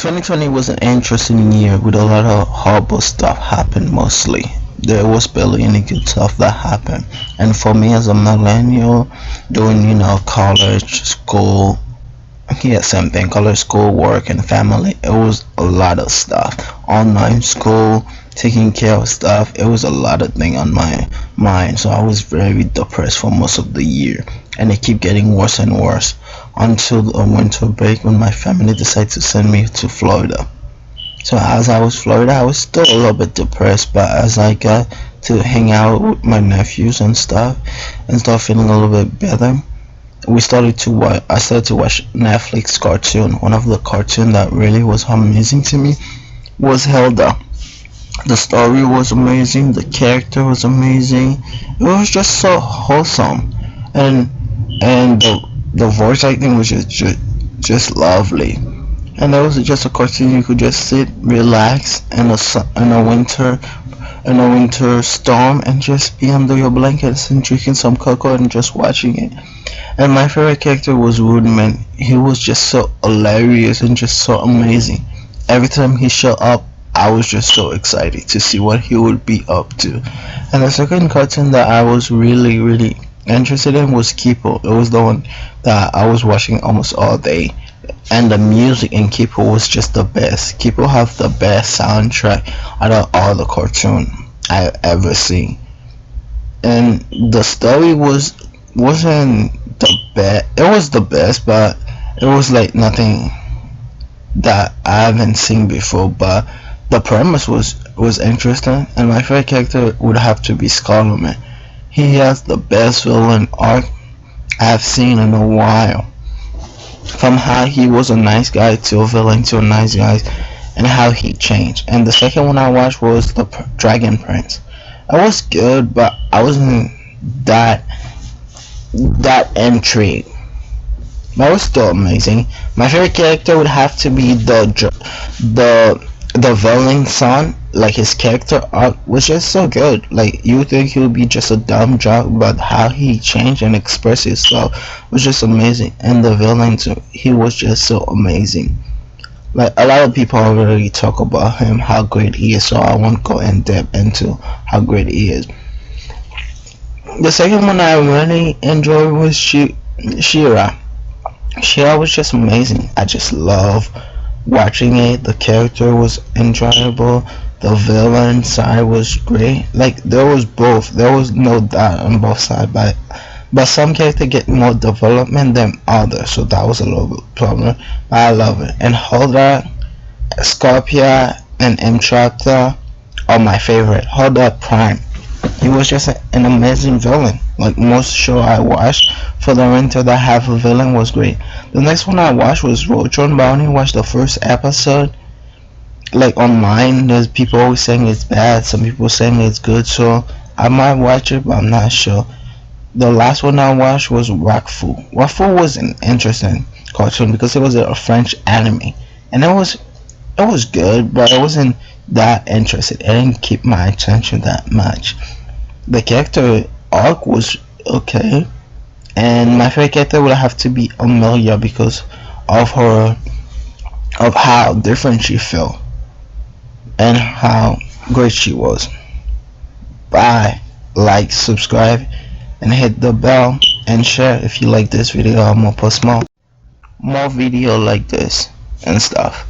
2020 was an interesting year with a lot of horrible stuff happened mostly. There was barely any good stuff that happened. And for me as a millennial, doing, college, school, yeah, same thing, college, school, work, and family, it was a lot of stuff. Online school, taking care of stuff, it was a lot of things on my mind. So I was very depressed for most of the year. And it kept getting worse and worse until the winter break when my family decided to send me to Florida. So as I was Florida, I was still a little bit depressed, but as I got to hang out with my nephews and stuff and start feeling a little bit better, I started to watch Netflix cartoon. One of the cartoon that really was amazing to me was Hilda. The story was amazing, the character was amazing. It was just so wholesome, and the voice acting was just lovely. And that was just a cartoon you could just sit, relax in a winter storm and just be under your blankets and drinking some cocoa and just watching it. And my favorite character was Woodman. He was just so hilarious and just so amazing. Every time he showed up, I was just so excited to see what he would be up to. And the second cartoon that I was really interested in was Kipo. It was the one that I was watching almost all day. And the music in Kipo was just the best. Kipo have the best soundtrack out of all the cartoon I've ever seen. And the story wasn't the best. It was the best, but it was like nothing that I haven't seen before. But the premise was interesting, and my favorite character would have to be Scarlet. He has the best villain arc I've seen in a while. From how he was a nice guy to a villain to a nice guy, and how he changed. And the second one I watched was the Dragon Prince. It was good, but I wasn't that intrigued. But it was still amazing. My favorite character would have to be the villain son. Like his character arc was just so good. Like you would think he would be just a dumb jock, but how he changed and expressed himself was just amazing. And the villain too, he was just so amazing. Like a lot of people already talk about him, how great he is, so I won't go in depth into how great he is. The second one I really enjoyed was Shira. Shira was just amazing. I just love watching it. The character was enjoyable. The villain side was great. Like there was both. There was no doubt on both sides, but some characters get more development than others, so that was a little bit problem. But I love it. And Hulda, Scorpia, and Mtrapta are my favorite. Hulda Prime. He was just an amazing villain. Like most show I watched for the winter that have a villain was great. The next one I watched was Voltron, but I only watched the first episode. Like online, there's people always saying it's bad, some people saying it's good, so I might watch it, but I'm not sure. The last one I watched was Wakfu. Wakfu was an interesting cartoon because it was a French anime, and it was good, but I wasn't that interested. It didn't keep my attention that much. The character arc was okay, and my favorite character would have to be Amelia because of how different she felt and how great she was. Bye. Like, subscribe, and hit the bell and share if you like this video. I'm gonna post more video like this and stuff.